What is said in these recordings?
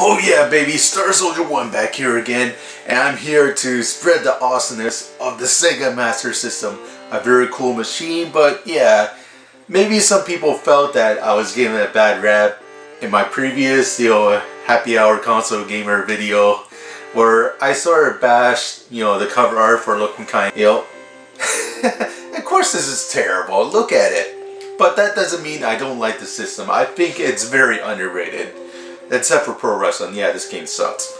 Oh yeah, baby, Star Soldier 1 back here again, and I'm here to spread the awesomeness of the Sega Master System. A very cool machine, but yeah, maybe some people felt that I was giving it a bad rap in my previous, Happy Hour Console Gamer video, where I sort of bashed, the cover art for looking kind, Of course this is terrible, look at it. But that doesn't mean I don't like the system. I think it's very underrated. Except for pro wrestling, yeah, this game sucks.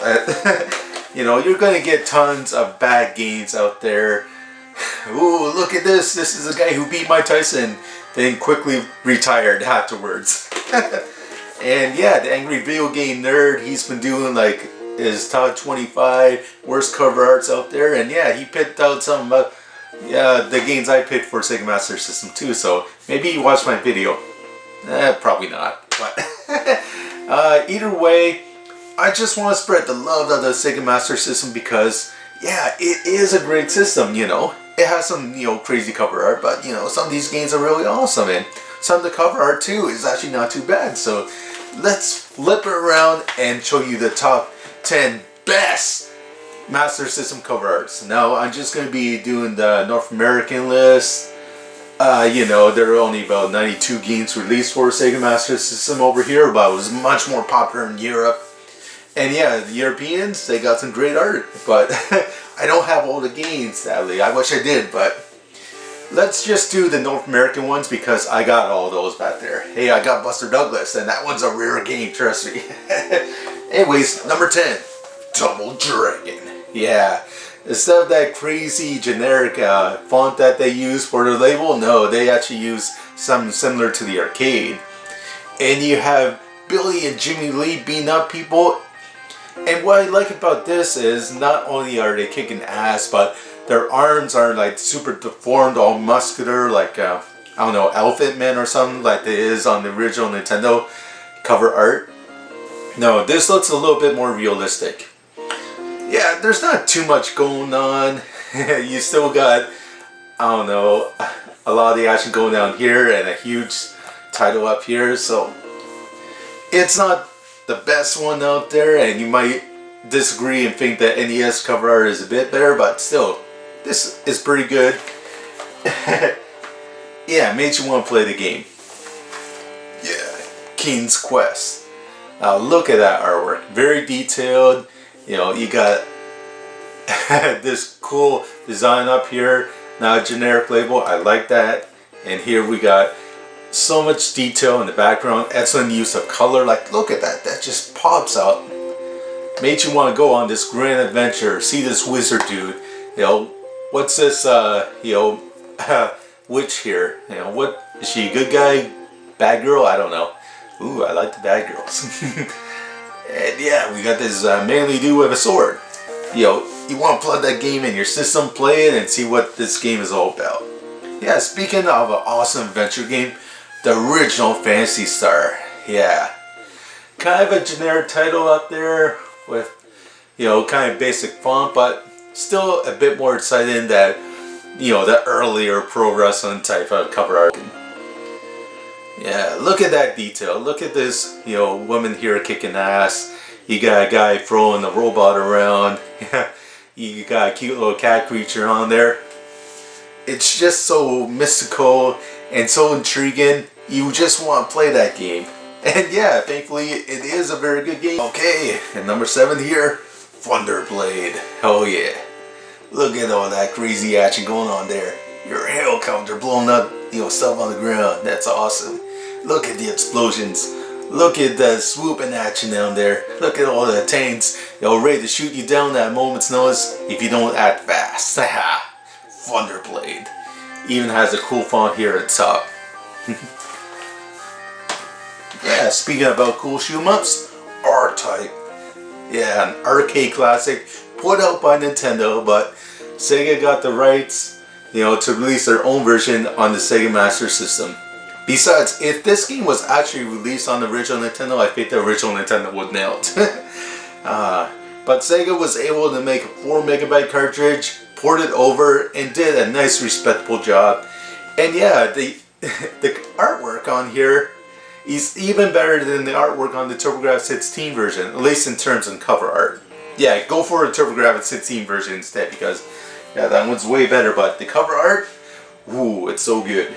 You're gonna get tons of bad games out there. Ooh, look at this. This is a guy who beat Mike Tyson, then quickly retired afterwards. And yeah, the Angry Video Game Nerd, he's been doing like his top 25 worst cover arts out there. And yeah, he picked out some the games I picked for Sega Master System too. So maybe you watched my video. Probably not. But either way, I just want to spread the love of the Sega Master System because, yeah, it is a great system, It has some, crazy cover art, but, some of these games are really awesome, and some of the cover art, too, is actually not too bad. So, let's flip it around and show you the top 10 best Master System cover arts. Now, I'm just going to be doing the North American list. There are only about 92 games released for Sega Master System over here, but it was much more popular in Europe. And yeah, the Europeans, they got some great art, but I don't have all the games, sadly. I wish I did, but let's just do the North American ones because I got all those back there. Hey, I got Buster Douglas, and that one's a rare game, trust me. Anyways, number 10, Double Dragon. Yeah. Instead of that crazy generic font that they use for their label, no, they actually use something similar to the arcade. And you have Billy and Jimmy Lee beating up people. And what I like about this is not only are they kicking ass, but their arms are like super deformed, all muscular, like, Elephant Man or something like it is on the original Nintendo cover art. No, this looks a little bit more realistic. Yeah, there's not too much going on. You still got, a lot of the action going down here and a huge title up here. So, it's not the best one out there, and you might disagree and think that NES cover art is a bit better, but still, this is pretty good. Yeah, it made you want to play the game. Yeah, King's Quest. Look at that artwork. Very detailed. You got this cool design up here, not a generic label. I like that. And here we got so much detail in the background, excellent use of color. Like, look at that, that just pops out. Made you want to go on this grand adventure, see this wizard dude. What's this, witch here? What is she, a good guy, bad girl? I don't know. Ooh, I like the bad girls. And yeah, we got this manly dude with a sword. You want to plug that game in your system, play it, and see what this game is all about. Yeah, speaking of an awesome adventure game, the original Phantasy Star. Yeah. Kind of a generic title up there with, kind of basic font, but still a bit more exciting than, the earlier pro wrestling type of cover art. Yeah, look at that detail. Look at this, woman here kicking ass. You got a guy throwing the robot around. You got a cute little cat creature on there. It's just so mystical and so intriguing. You just want to play that game. And yeah, thankfully it is a very good game. Okay, and number 7 here, Thunderblade. Oh yeah. Look at all that crazy action going on there. Your helicopter blowing up, stuff on the ground. That's awesome. Look at the explosions. Look at the swooping action down there. Look at all the tanks, ready to shoot you down at a moment's notice if you don't act fast. Thunderblade. Even has a cool font here at the top. Yeah, speaking about cool shoot-em-ups, R-Type. Yeah, an arcade classic put out by Nintendo, but Sega got the rights, to release their own version on the Sega Master System. Besides, if this game was actually released on the original Nintendo, I think the original Nintendo would nail it. But Sega was able to make a 4 megabyte cartridge, port it over, and did a nice respectable job. And yeah, the artwork on here He's even better than the artwork on the TurboGrafx 16 version, at least in terms of cover art. Yeah, go for a TurboGrafx 16 version instead, because yeah, that one's way better, but the cover art, ooh, it's so good.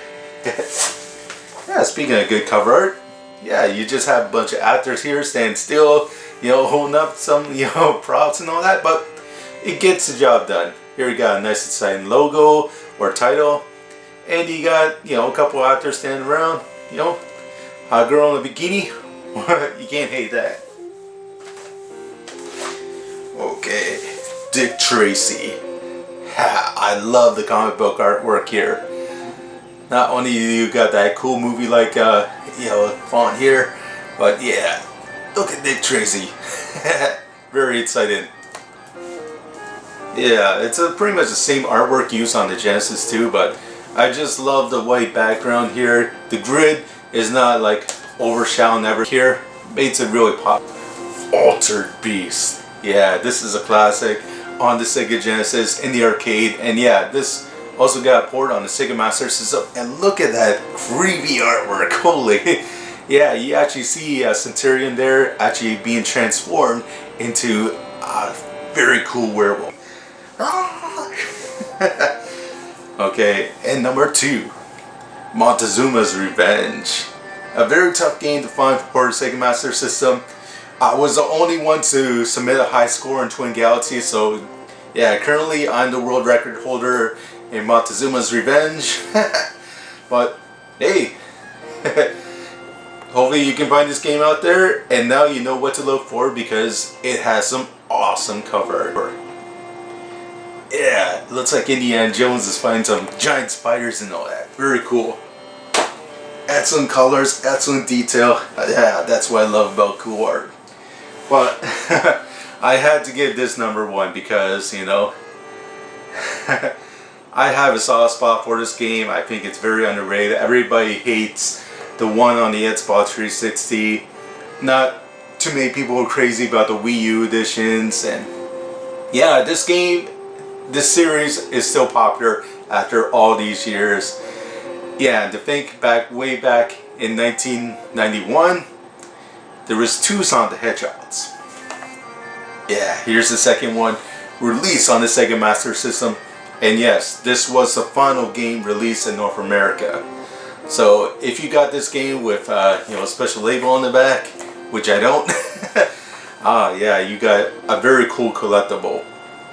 Yeah, speaking of good cover art, yeah, you just have a bunch of actors here standing still, you know, holding up some, you know, props and all that, but it gets the job done. Here you got a nice exciting logo or title, and you got, you know, a couple actors standing around, you know, a girl in a bikini. You can't hate that. Okay, Dick Tracy. I love the comic book artwork here. Not only do you got that cool movie like you know, font here, but yeah, look at Dick Tracy. Very excited. Yeah, it's pretty much the same artwork used on the Genesis too, but I just love the white background here. The grid is not like overshadowing everything here. Makes it really pop. Altered Beast. Yeah, this is a classic on the Sega Genesis in the arcade, and yeah, this also got a port on the Sega Master System, and look at that creepy artwork. Holy. Yeah, you actually see Centurion there actually being transformed into a very cool werewolf. Okay, and number 2, Montezuma's Revenge. A very tough game to find for the Sega Master System. I was the only one to submit a high score in Twin Galaxies, so yeah, currently I'm the world record holder in Montezuma's Revenge. But hey, hopefully you can find this game out there, and now you know what to look for because it has some awesome cover art. Yeah, it looks like Indiana Jones is fighting some giant spiders and all that. Very cool. Excellent colors, excellent detail. Yeah, that's what I love about cool art. But I had to give this number 1 because, you know, I have a soft spot for this game. I think it's very underrated. Everybody hates the one on the Xbox 360. Not too many people are crazy about the Wii U editions. And yeah, this game, this series is still popular after all these years. Yeah, to think back, way back in 1991, there was 2 Sonic the Hedgehogs. Yeah, here's the second one, released on the Sega Master System. And yes, this was the final game released in North America. So if you got this game with you know, a special label on the back, which I don't, yeah, you got a very cool collectible.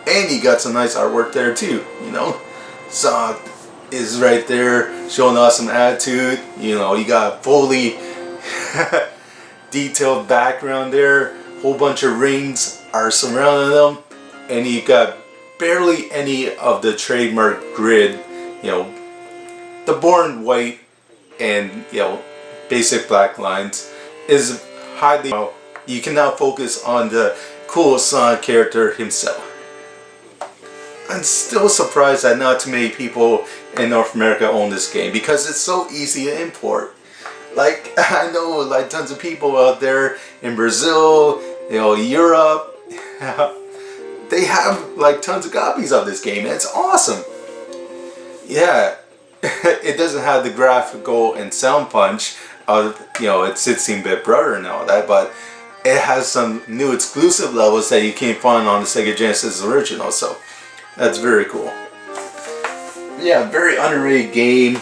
And you got some nice artwork there too, you know. Sonic is right there showing awesome attitude. You know, you got fully detailed background there. Whole bunch of rings are surrounding them, and you got barely any of the trademark grid. You know, the boring white and, you know, basic black lines is highly. You can now focus on the cool Sonic character himself. I'm still surprised that not too many people in North America own this game because it's so easy to import. Like, I know like tons of people out there in Brazil, you know, Europe, they have like tons of copies of this game. It's awesome. Yeah, it doesn't have the graphical and sound punch of, you know, its 16-bit brother and all that, but it has some new exclusive levels that you can't find on the Sega Genesis original, so that's very cool. Yeah, very underrated game.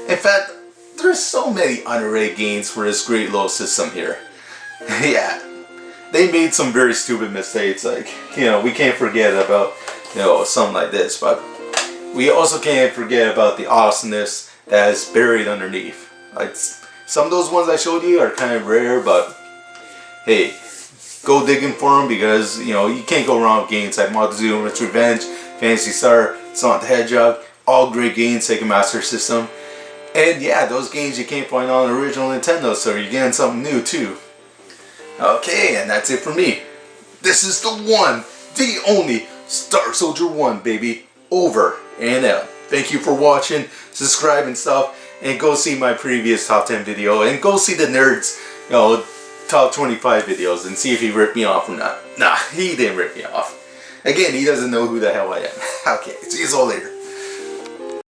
In fact, there's so many underrated games for this great little system here. Yeah, they made some very stupid mistakes, like, you know, we can't forget about, you know, something like this, but we also can't forget about the awesomeness that is buried underneath. Like, some of those ones I showed you are kind of rare, but hey, go digging for them because, you know, you can't go wrong with games like Montezuma's Revenge, Phantasy Star, Sonic the Hedgehog, all great games, Sega Master System. And yeah, those games you can't find on the original Nintendo, so you're getting something new too. Okay, and that's it for me. This is the one, the only Star Soldier 1, baby. Over and out. Thank you for watching, subscribe and stuff, and go see my previous top 10 video, and go see the Nerds, you know, top 25 videos, and see if he ripped me off or not. Nah, he didn't rip me off. Again, he doesn't know who the hell I am. Okay, see you all later.